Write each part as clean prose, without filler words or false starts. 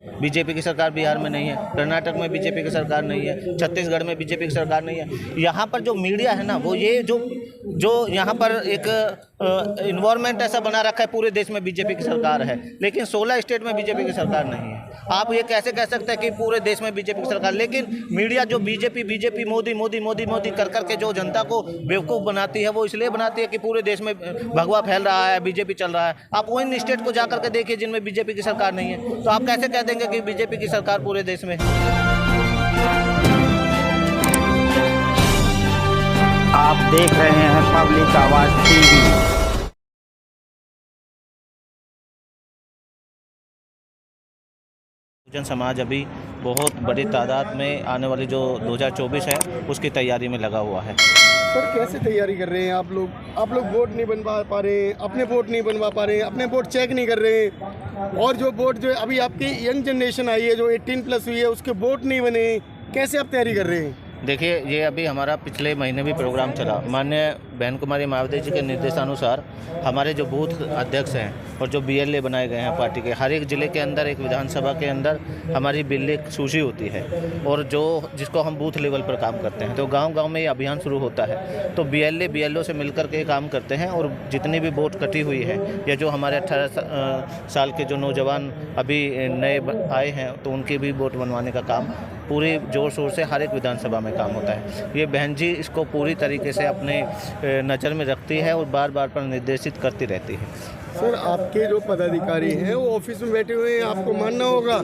BJP की सरकार बिहार में नहीं है, कर्नाटक में बीजेपी की सरकार नहीं है, छत्तीसगढ़ में बीजेपी की सरकार नहीं है। यहाँ पर जो मीडिया है ना, वो ये जो यहाँ पर एक इन्वायरमेंट ऐसा बना रखा है, पूरे देश में बीजेपी की सरकार है, लेकिन 16 स्टेट में बीजेपी की सरकार नहीं है। आप ये कैसे कह सकते हैं कि पूरे देश में बीजेपी की सरकार, लेकिन मीडिया जो बीजेपी मोदी कर करके जो जनता को बेवकूफ़ बनाती है, वो इसलिए बनाती है कि पूरे देश में भगवा फैल रहा है, बीजेपी चल रहा है। आप उन स्टेट को जा करके देखिए जिनमें बीजेपी की सरकार नहीं है, तो आप कैसे कह देंगे कि बीजेपी की सरकार पूरे देश में है। आप देख रहे हैं पब्लिक आवाज टीवी। बहुजन समाज अभी बहुत बड़ी तादाद में आने वाली जो 2024 है उसकी तैयारी में लगा हुआ है। सर कैसे तैयारी कर रहे हैं आप लोग? आप लोग वोट नहीं बनवा पा रहे, अपने वोट नहीं बनवा पा रहे, अपने वोट चेक नहीं कर रहे, और जो वोट जो अभी आपकी यंग जनरेशन आई है जो 18+ हुई है उसके वोट नहीं बने, कैसे आप तैयारी कर रहे हैं? देखिए, ये अभी हमारा पिछले महीने भी प्रोग्राम चला। माननीय बहन कुमारी मायावती जी के निर्देशानुसार हमारे जो बूथ अध्यक्ष हैं और जो BLA बनाए गए हैं पार्टी के, हर एक ज़िले के अंदर, एक विधानसभा के अंदर हमारी BLA सूची होती है, और जिसको हम बूथ लेवल पर काम करते हैं। तो गांव-गांव में ये अभियान शुरू होता है, तो BLO से मिलकर के काम करते हैं, और जितनी भी वोट कटी हुई है या जो हमारे 18 साल के जो नौजवान अभी नए आए हैं, तो उनकी भी वोट बनवाने का काम पूरे जोर शोर से हर एक विधानसभा में काम होता है। ये बहन जी इसको पूरी तरीके से अपने नज़र में रखती है और बार बार पर निर्देशित करती रहती है। सर आपके जो पदाधिकारी हैं वो ऑफिस में बैठे हुए हैं, आपको मानना होगा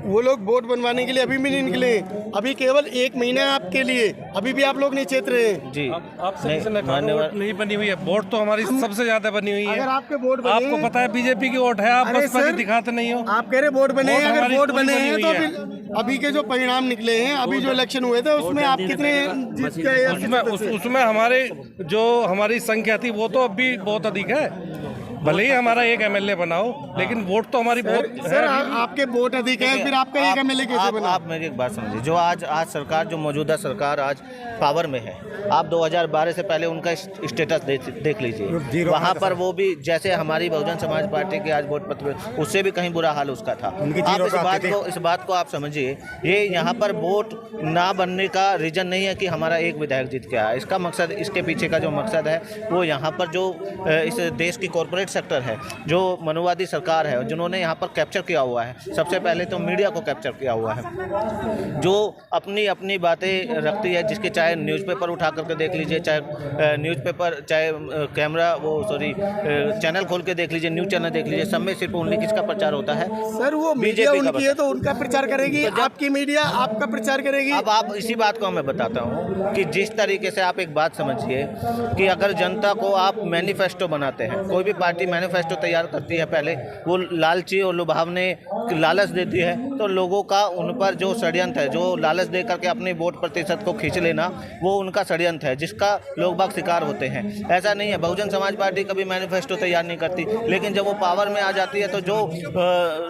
वो लोग वोट बनवाने के लिए अभी भी नहीं निकले। अभी केवल 1 महीना है आपके लिए, अभी भी आप लोग नहीं चेत रहे हैं। जी, आपसे नहीं बनी हुई है। वोट तो हमारी सबसे ज्यादा बनी हुई है। अगर आपके वोट बने, आपको पता है बीजेपी की वोट है, आप बसपा की दिखाते नहीं हो। आप कह रहे वोट बने हैं, अगर वोट बने हैं तो है। अभी के जो परिणाम निकले हैं, अभी जो इलेक्शन हुए थे उसमें आप कितने जीत गए? उसमें हमारी संख्या थी वो तो अभी बहुत अधिक है। भले ही हमारा एक MLA बनाओ, लेकिन वोट तो हमारी बहुत सर आपके वोट अधिक है, फिर आपका एक MLA कैसे बना? आप मेरी एक बात समझिए, जो आज सरकार, जो मौजूदा सरकार आज पावर में है, आप 2012 से पहले उनका स्टेटस देख लीजिए। वहाँ पर वो भी, जैसे हमारी बहुजन समाज पार्टी के आज वोट पत्र, उससे भी कहीं बुरा हाल उसका था। आप इस बात को आप समझिए, ये यहाँ पर वोट ना बनने का रीजन नहीं है कि हमारा एक विधायक जीत के आया। इसका मकसद, इसके पीछे का जो मकसद है, वो यहाँ पर जो इस देश की कॉर्पोरेट सेक्टर है, जो मनुवादी सरकार है, जिन्होंने यहाँ पर कैप्चर किया हुआ है, सबसे पहले तो मीडिया को कैप्चर किया हुआ है, जो अपनी बातें रखती है, जिसके चाहे न्यूज़पेपर उठा करके देख लीजिए, चाहे न्यूज़पेपर, चाहे चैनल खोल के देख लीजिए, न्यूज़ चैनल देख लीजिए, सब में सिर्फ उन्हीं किसका प्रचार होता है? सर वो मीडिया उनकी है तो उनका प्रचार करेगी, आपकी मीडिया आपका प्रचार करेगी। अब आप इसी बात को मैं बताता हूँ कि जिस तरीके से आप एक बात समझिए कि अगर जनता को आप मैनिफेस्टो बनाते हैं, कोई भी पार्टी मैनिफेस्टो तैयार करती है, पहले वो लालची और लुभावने लालच देती है, तो लोगों का उन पर जो षड्यंत्र है, जो लालच दे करके अपने वोट प्रतिशत को खींच लेना, वो उनका षड्यंत्र है, जिसका लोग बाग शिकार होते हैं। ऐसा नहीं है, बहुजन समाज पार्टी कभी मैनिफेस्टो तैयार नहीं करती, लेकिन जब वो पावर में आ जाती है तो जो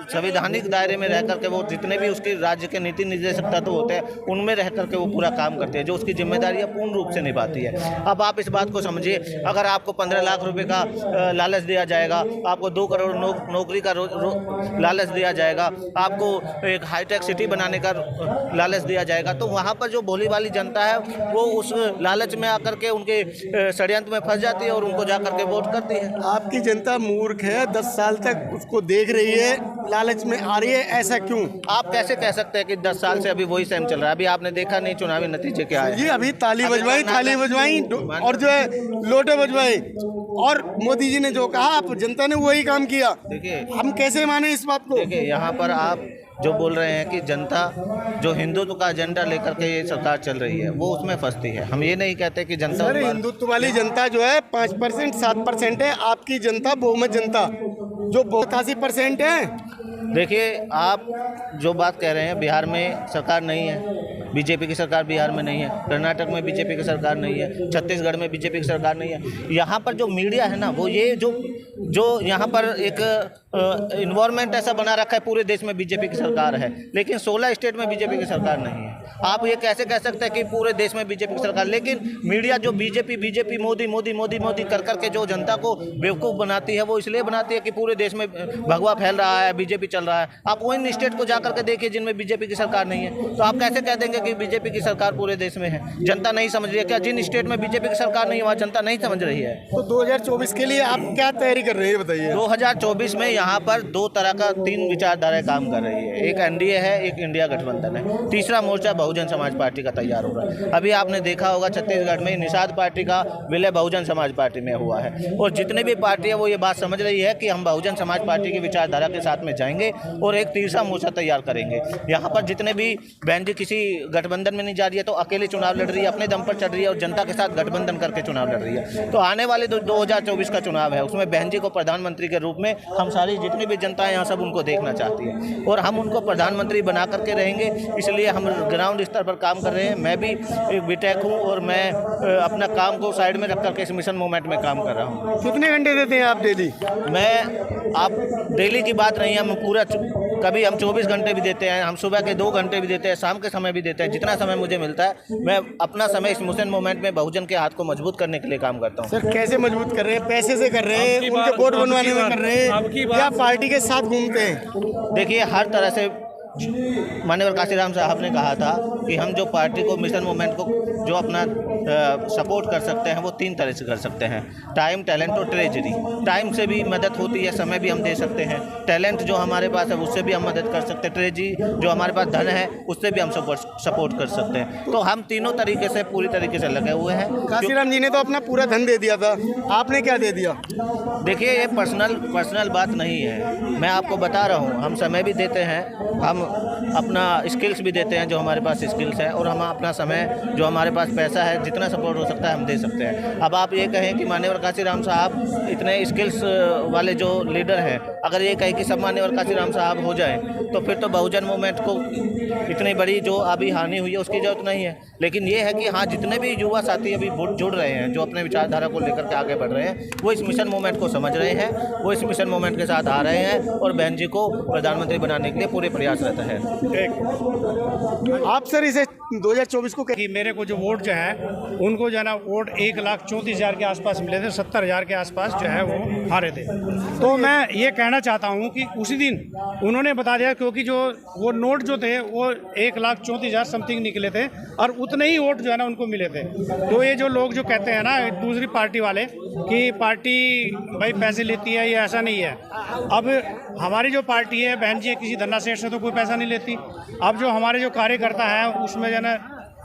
संवैधानिक दायरे में रह करके वो जितने भी उसके राज्य के नीति निर्देशक तत्व होते हैं, उनमें रह करके वो पूरा काम करती है, जो उसकी जिम्मेदारियाँ पूर्ण रूप से निभाती है। अब आप इस बात को समझिए, अगर आपको 15 लाख रुपए का लालच दिया जाएगा, आपको 2 करोड़ नौकरी का लालच दिया जाएगा, आपको एक हाईटेक सिटी बनाने का लालच दिया जाएगा, तो वहाँ पर जो भोली वाली जनता है वो उस लालच में आकर के उनके षड्यंत्र में फंस जाती है और उनको जा करके वोट करती है। आपकी जनता मूर्ख है, 10 साल तक उसको देख रही है, लालच में आ रही है, ऐसा क्यों? आप कैसे कह सकते हैं कि 10 साल से अभी वही सेम चल रहा है? अभी आपने देखा नहीं चुनावी नतीजे क्या है? जी अभी थाली बजवाई और जो है लोटे बजवाए, और मोदी जी ने जो कहा आप जनता ने वही काम किया। देखिए, हम कैसे माने इस बात को? देखिए, यहाँ पर आप जो बोल रहे हैं कि जनता जो हिंदुत्व का एजेंडा लेकर के ये सरकार चल रही है, वो उसमें फंसती है। हम ये नहीं कहते कि जनता, अरे हिंदुत्व वाली जनता जो है 5% 7% है, आपकी जनता बहुमत जनता जो 82% है। देखिए, आप जो बात कह रहे हैं, बिहार में सरकार नहीं है, बीजेपी की सरकार बिहार में नहीं है, कर्नाटक में बीजेपी की सरकार नहीं है, छत्तीसगढ़ में बीजेपी की सरकार नहीं है। यहाँ पर जो मीडिया है ना, वो ये जो यहाँ पर एक इन्वायरमेंट ऐसा बना रखा है, पूरे देश में बीजेपी की सरकार है, लेकिन 16 स्टेट में बीजेपी की सरकार नहीं है। आप ये कैसे कह सकते हैं कि पूरे देश में बीजेपी की सरकार? लेकिन मीडिया जो बीजेपी मोदी कर करके जो जनता को बेवकूफ़ बनाती है, वो इसलिए बनाती है कि पूरे देश में भगवा फैल रहा है, बीजेपी चल रहा है। आप उन स्टेट को जा करके देखिए जिनमें बीजेपी की सरकार नहीं है, तो आप कैसे कह देंगे कि बीजेपी की सरकार पूरे देश में है? जनता नहीं समझ रही है क्या? जिन स्टेट में बीजेपी की सरकार नहीं है वहाँ जनता नहीं समझ रही है। तो 2024 के लिए आप क्या तैयारी कर रहे हैं, बताइए। 2024 में यहाँ पर 2 तरह का 3 विचारधाराएं काम कर रही है। एक एनडीए है, एक इंडिया गठबंधन है, तीसरा मोर्चा बहुजन समाज पार्टी का तैयार हो रहा है। अभी आपने देखा होगा छत्तीसगढ़ में निषाद पार्टी का विलय बहुजन समाज पार्टी में हुआ है, और जितने भी पार्टी है वो ये बात समझ रही है कि हम बहुजन समाज पार्टी की विचारधारा के साथ में जाएंगे और एक तीसरा मोर्चा तैयार करेंगे। यहाँ पर जितने भी बहन जी किसी गठबंधन में नहीं जा रही है, तो अकेले चुनाव लड़ रही है, अपने दम पर चढ़ रही है और जनता के साथ गठबंधन करके चुनाव लड़ रही है। तो आने वाले 2024 का चुनाव है, उसमें बहन जी को प्रधानमंत्री के रूप में हम सारी जितनी भी जनता है यहाँ सब उनको देखना चाहती है, और हम उनको प्रधानमंत्री बना करके रहेंगे। इसलिए हम ग्राउंड स्तर पर काम कर रहे हैं। मैं भी एक बीटेक हूँ और मैं अपना काम को साइड में रख करके इस मिशन मूवमेंट में काम कर रहा हूँ। कितने घंटे देते हैं आप डेली? आप डेली की बात नहीं है, हम पूरा कभी हम 24 घंटे भी देते हैं, हम सुबह के 2 घंटे भी देते हैं, शाम के समय भी देते हैं। जितना समय मुझे मिलता है मैं अपना समय इस मिशन मूवमेंट में बहुजन के हाथ को मजबूत करने के लिए काम करता हूँ। सर कैसे मजबूत कर रहे हैं? पैसे से कर रहे हैं, उनके वोट बनवाने में कर रहे हैं, या पार्टी के साथ घूमते हैं? देखिए, हर तरह से माननीय काशीराम साहब ने कहा था कि हम जो पार्टी को मिशन मूवमेंट को जो अपना सपोर्ट कर सकते हैं वो 3 तरह से कर सकते हैं: टाइम, टैलेंट और ट्रेजरी। टाइम से भी मदद होती है, समय भी हम दे सकते हैं। टैलेंट जो हमारे पास है उससे भी हम मदद कर सकते हैं। ट्रेजरी जो हमारे पास धन है उससे भी हम सपोर्ट कर सकते हैं। तो हम तीनों तरीके से पूरी तरीके से लगे हुए हैं। काशीराम जी ने तो अपना पूरा धन दे दिया था, आपने क्या दे दिया? देखिए, ये पर्सनल बात नहीं है, मैं आपको बता रहा हूँ। हम समय भी देते हैं, हम अपना स्किल्स भी देते हैं जो हमारे पास स्किल्स है, और हम अपना समय जो हमारे पास पैसा है, जितना सपोर्ट हो सकता है हम दे सकते हैं। अब आप ये कहें कि मान्यवर काशीराम साहब इतने स्किल्स वाले जो लीडर हैं, अगर ये कहें कि सब मान्यवर काशीराम साहब हो जाएं, तो फिर तो बहुजन मूवमेंट को इतनी बड़ी जो अभी हानि हुई है उसकी जरूरत नहीं है। लेकिन ये है कि हाँ, जितने भी युवा साथी अभी जुड़ रहे हैं, जो अपने विचारधारा को लेकर के आगे बढ़ रहे हैं, वो इस मिशन मूवमेंट को समझ रहे हैं, वो इस मिशन मूवमेंट के साथ आ रहे हैं और बहन जी को प्रधानमंत्री बनाने के लिए पूरे प्रयासरत है। आप सर इसे 2024 को कि मेरे को जो वोट जो है उनको जो है ना वोट 1,34,000 के आसपास मिले थे, 70,000 के आसपास जो है वो हारे थे। तो मैं ये कहना चाहता हूँ कि उसी दिन उन्होंने बता दिया, क्योंकि जो वो नोट जो थे वो 1,34,000 समथिंग निकले थे और उतने ही वोट जो है ना उनको मिले थे। तो ये जो लोग जो कहते हैं ना दूसरी पार्टी वाले कि पार्टी भाई पैसे लेती है, ये ऐसा नहीं है। अब हमारी जो पार्टी है, बहन जी किसी धन्ना सेठ से तो कोई पैसा नहीं लेती। अब जो हमारे जो कार्यकर्ता हैं उसमें जो है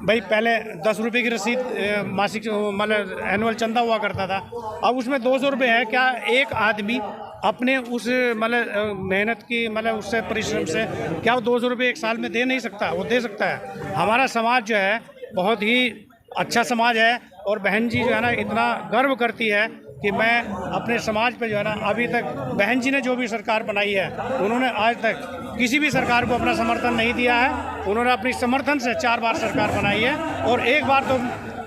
भाई पहले 10 रुपये की रसीद मासिक मतलब एनुअल चंदा हुआ करता था, अब उसमें 200 रुपये है। क्या एक आदमी अपने उस मतलब मेहनत की मतलब उससे परिश्रम से क्या वो 200 रुपये एक साल में दे नहीं सकता? वो दे सकता है। हमारा समाज जो है बहुत ही अच्छा समाज है, और बहन जी जो है ना इतना गर्व करती है कि मैं अपने समाज पे जो है ना, अभी तक बहन जी ने जो भी सरकार बनाई है उन्होंने आज तक किसी भी सरकार को अपना समर्थन नहीं दिया है। उन्होंने अपनी समर्थन से 4 बार सरकार बनाई है, और एक बार तो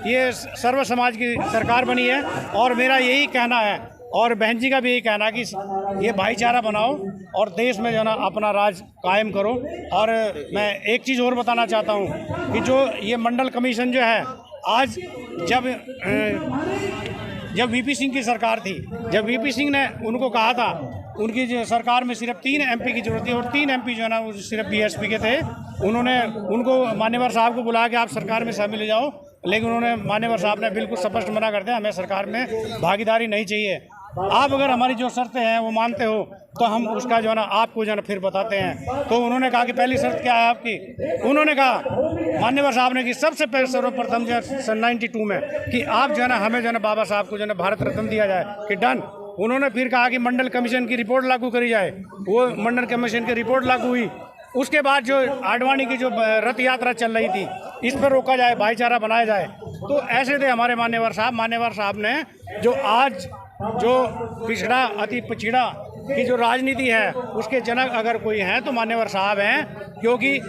ये सर्व समाज की सरकार बनी है। और मेरा यही कहना है, और बहन जी का भी यही कहना है कि ये भाईचारा बनाओ और देश में जो है ना अपना राज कायम करो। और मैं एक चीज़ और बताना चाहता हूँ कि जो ये मंडल कमीशन जो है, आज जब वीपी सिंह की सरकार थी, जब वीपी सिंह ने उनको कहा था, उनकी जो सरकार में सिर्फ 3 एमपी की जरूरत थी और 3 एमपी जो है ना वो सिर्फ बीएसपी के थे। उन्होंने उनको मान्यवर साहब को बुलाया कि आप सरकार में शामिल हो जाओ, लेकिन उन्होंने मान्यवर साहब ने बिल्कुल स्पष्ट मना कर दिया, हमें सरकार में भागीदारी नहीं चाहिए। आप अगर हमारी जो शर्तें हैं वो मानते हो तो हम उसका जो है ना आपको जो है ना फिर बताते हैं। तो उन्होंने कहा कि पहली शर्त क्या है आपकी? उन्होंने कहा मान्यवर साहब ने कि सबसे पहले सर्वप्रथम जो सन 92 में कि आप जो है ना हमें जो है ना बाबा साहब को जो है ना भारत रत्न दिया जाए कि डन। उन्होंने फिर कहा कि मंडल कमीशन की रिपोर्ट लागू करी जाए, वो मंडल कमीशन की रिपोर्ट लागू हुई। उसके बाद जो आडवाणी की जो रथ यात्रा चल रही थी, इस पर रोका जाए, भाईचारा बनाया जाए। तो ऐसे थे हमारे मान्यवर साहब ने जो आज जो पिछड़ा अति पिछड़ा की जो राजनीति है उसके जनक अगर कोई हैं तो मान्यवर साहब हैं, क्योंकि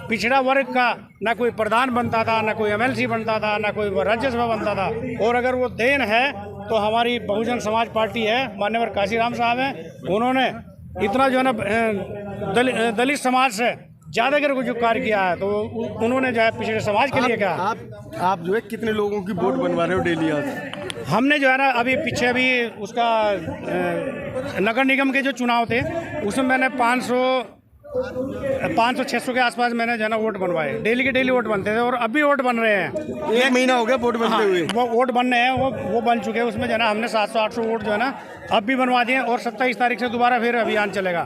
पिछड़ा वर्ग का ना कोई प्रधान बनता था, ना कोई एमएलसी बनता था, ना कोई राज्यसभा बनता था। और अगर वो देन है तो हमारी बहुजन समाज पार्टी है, मान्यवर काशीराम साहब हैं। उन्होंने इतना जो है ना दलित समाज से ज़्यादा अगर जो कार्य किया है तो उन्होंने जो है पिछड़े समाज के लिए क्या आप जो है कितने लोगों की वोट बनवा रहे हो डेली आज? हमने जो है ना अभी पीछे अभी उसका नगर निगम के जो चुनाव थे उसमें मैंने 500-600 के आसपास मैंने जो है ना वोट बनवाए। डेली के डेली वोट बनते थे और अब भी वोट बन रहे हैं। 1 महीना हो गया वोट बनते हुए। वो वोट बन रहे हैं, वो बन चुके हैं। उसमें जो है ना हमने 700-800 वोट जो है ना अब भी बनवा दिए और 27 तारीख से दोबारा फिर अभियान चलेगा।